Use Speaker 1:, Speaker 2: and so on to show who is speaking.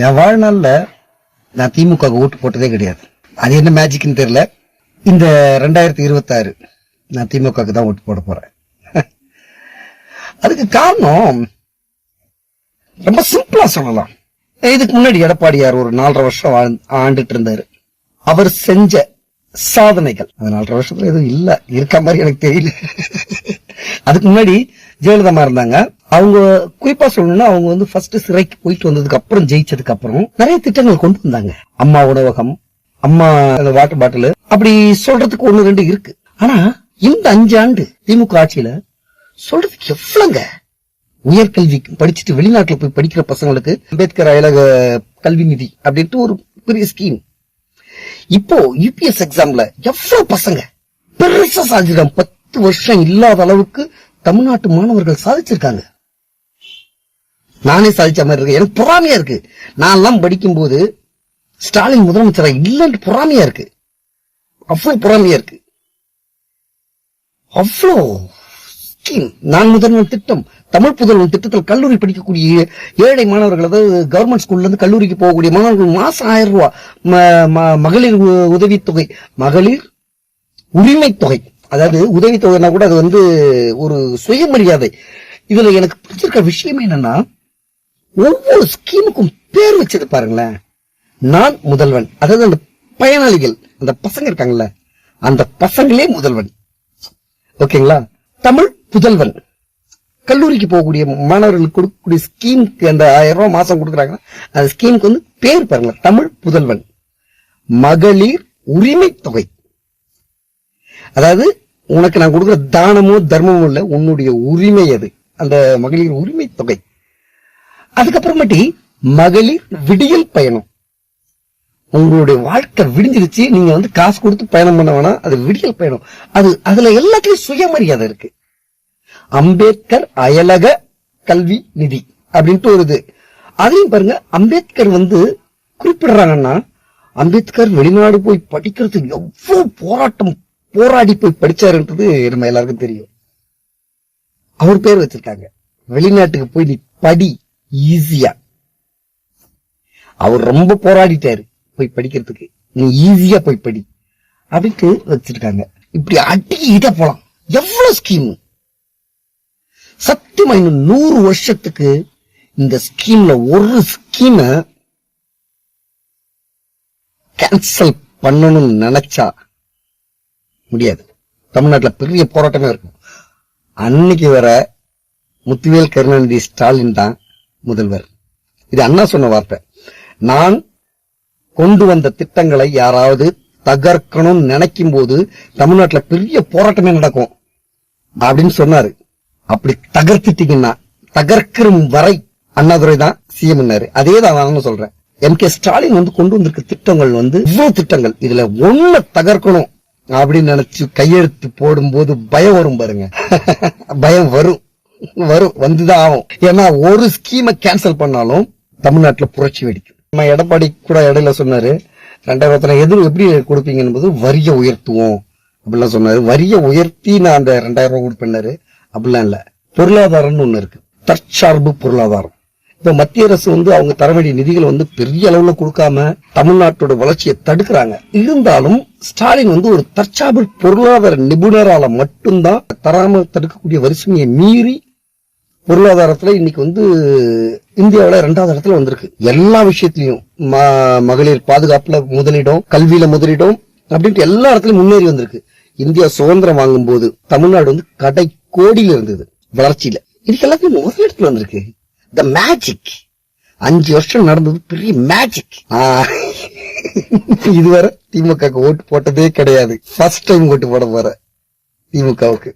Speaker 1: என் வாழ்நாள்ல நான் திமுக ஓட்டு போட்டதே கிடையாது. அது என்ன மேஜிக்னு தெரியல. இந்த 2026 நான் திமுக தான் ஓட்டு போட போறேன். அதுக்கு காரணம் ரொம்ப சிம்பிளா சொல்லலாம். இதுக்கு முன்னாடி எடப்பாடியார் ஒரு 4.5 வருஷம் ஆண்டுட்டு இருந்தாரு. அவர் செஞ்ச சாதனைகள் அந்த 4.5 வருஷத்துல எதுவும் இல்ல இருக்க மாதிரி எனக்கு தெரியல. அதுக்கு முன்னாடி ஜெயலலிதா இருந்தாங்க. அவங்க குறிப்பா சொல்லணும்னா அவங்க வந்து ஃபர்ஸ்ட் சிறைக்கு போயிட்டு வந்ததுக்கு அப்புறம் ஜெயிச்சதுக்கு அப்புறம் நிறைய திட்டங்கள் கொண்டு வந்தாங்க. அம்மா உணவகம், அம்மா வாட்டர் பாட்டில், அப்படி சொல்றதுக்கு 1-2 இருக்கு. ஆனா இந்த 5 ஆண்டு திமுக ஆட்சியில சொல்றதுக்கு எவ்வளவுங்க. உயர்கல்வி படிச்சுட்டு வெளிநாட்டுல போய் படிக்கிற பசங்களுக்கு அம்பேத்கர் அயலக கல்வி நிதி அப்படின்ட்டு ஒரு பெரிய ஸ்கீம். இப்போ யூபிஎஸ் எக்ஸாம்ல எவ்வளவு பசங்க பெருசா சாதிச்சிருக்காங்க. 10 வருஷம் இல்லாத அளவுக்கு தமிழ்நாட்டு மாணவர்கள் சாதிச்சிருக்காங்க. நானே சாதிச்ச மாதிரி இருக்கு. எனக்கு பொறாமையா இருக்கு. நான் எல்லாம் படிக்கும் போது ஸ்டாலின் முதலமைச்சரா இல்லன்னு பொறாமையா இருக்கு. அவ்வளவு பொறாமையா இருக்கு. அவ்வளோ ஸ்கீம். நான் முதல்வன் திட்டம், தமிழ் புதல்வன் திட்டத்தில் கல்லூரி படிக்கக்கூடிய ஏழை மாணவர்கள், அதாவது கவர்மெண்ட் ஸ்கூல்ல இருந்து கல்லூரிக்கு போகக்கூடிய மாணவர்கள் மாசம் 1000 ரூபாய் மகளிர் உதவித்தொகை, மகளிர் உரிமை தொகை. அதாவது உதவித்தொகைனா கூட அது வந்து ஒரு சுயமரியாதை. இதுல எனக்கு பிடிச்சிருக்க விஷயம் என்னன்னா, ஒவ்வொரு ஸ்கீமுக்கும் பேர் வச்சது பாருங்களேன். நான் முதல்வன், அதாவது அந்த பயனாளிகள், அந்த பசங்க இருக்காங்கல்ல, அந்த பசங்களே முதல்வன். ஓகேங்களா? தமிழ் புதல்வன், கல்லூரிக்கு போகக்கூடிய மாணவர்களுக்கு கொடுக்கக்கூடிய ஸ்கீமுக்கு அந்த 1000 ரூபாய் மாசம் கொடுக்குறாங்க. அந்த ஸ்கீமுக்கு வந்து பேர் பாருங்க, தமிழ் புதல்வன். மகளிர் உரிமை தொகை, அதாவது உனக்கு நான் கொடுக்குற தானமோ தர்மமோ இல்ல, உன்னுடைய உரிமை அது, அந்த மகளிர் உரிமை தொகை. அதுக்கப்புறமேட்டி மகளிர் விடியல் பயணம். உங்களுடைய வாழ்க்கை விடிஞ்சிருச்சு, நீங்க வந்து காசு கொடுத்து பயணம் பண்ண வேணாம், அது விடியல் பயணம். அதுல எல்லாத்துலயும் சுயமரியாதை இருக்கு. அம்பேத்கர் அயலக கல்வி நிதி அப்படின்ட்டு ஒரு இது. அதையும் பாருங்க, அம்பேத்கர் வந்து குறிப்பிடுறாங்கன்னா, அம்பேத்கர் வெளிநாடு போய் படிக்கிறதுக்கு எவ்வளவு போராடி போய் படிச்சாருன்றது நம்ம எல்லாருக்கும் தெரியும். அவர் பேர் வச்சிருக்காங்க. வெளிநாட்டுக்கு போய் நீ படி ஈஸியா. அவர் ரொம்ப போராடிட்டாரு போய் படிக்கிறதுக்கு, நீ ஈஸியா போய் படி அப்படின்ட்டு வச்சிருக்காங்க. இப்படி அடிக்கிட்ட போலாம். எவ்வளவு ஸ்கீம். சத்தியமா இன்னும் 100 வருஷத்துக்கு இந்த ஸ்கீம்ல ஒரு ஸ்கீம கேன்சல் பண்ணணும்னு நினைச்சா முடியாது. தமிழ்நாட்டில் பெரிய போராட்டமே இருக்கும். அன்னைக்கு வர முத்துவேல் கருணாநிதி ஸ்டாலின் தான் முதல்வர். இது அண்ணா சொன்ன வார்த்தை. நான் கொண்டு வந்த திட்டங்களை யாராவது தகர்க்கணும்னு நினைக்கும் போது தமிழ்நாட்டில் பெரிய போராட்டமே நடக்கும் அப்படின்னு சொன்னாரு. அப்படி தகர்த்திட்டீங்கன்னா, தகர்க்கிற வரை அண்ணாதுரை தான் சிஎம். அதே தான் நான் சொல்றேன். எம்.கே. ஸ்டாலின் வந்து கொண்டு வந்திருக்க திட்டங்கள் வந்து இவ்வளவு திட்டங்கள், இதுல ஒண்ணு தகர்க்கணும் அப்படின்னு நினைச்சு கையெழுத்து போடும்போது பயம் வரும் பாருங்க. பயம் வரும் வந்துதான் ஆகும். ஏன்னா ஒரு ஸ்கீமை கேன்சல் பண்ணாலும் தமிழ்நாட்டுல புரட்சி வெடிக்கும். நம்ம எடப்பாடி கூட இடையில சொன்னாரு, 2000 எப்படி கொடுப்பீங்க என்பது வரிய உயர்த்துவோம் அப்படிலாம் சொன்னாரு. வரிய உயர்த்தி நான் அந்த 2000 ரூபாய் கொடுப்பேன்னாரு. அப்படிலாம் இல்ல. பொருளாதாரம்னு ஒண்ணு இருக்கு, தற்சார்பு பொருளாதாரம். இப்ப மத்திய அரசு வந்து அவங்க தர வேண்டிய நிதிகள் வந்து பெரிய அளவுல கொடுக்காம தமிழ்நாட்டோட வளர்ச்சியை தடுக்கிறாங்க. இருந்தாலும் ஸ்டாலின் வந்து ஒரு தற்சார்பு பொருளாதார நிபுணரால மட்டும்தான் தராம தடுக்கக்கூடிய வரிசையை மீறி பொருளாதாரத்துல இன்னைக்கு வந்து இந்தியாவில 2வது இடத்துல வந்திருக்கு. எல்லா விஷயத்திலையும் மகளிர் பாதுகாப்புல முதலிடம், கல்வியில முதலிடம் அப்படின்ட்டு எல்லா இடத்துலயும் முன்னேறி வந்திருக்கு. இந்தியா சுதந்திரம் வாங்கும் போது தமிழ்நாடு வந்து கடை கோடியில இருந்தது வளர்ச்சியில. இதுக்கு எல்லாத்தையும் முதலிடத்துல வந்திருக்கு. The magic. 5 வருஷம் நடந்தது பெரிய மேஜிக். இதுவரை திமுக ஓட்டு போட்டதே கிடையாது. ஃபர்ஸ்ட் டைம் ஓட்டு போட போற திமுகவுக்கு.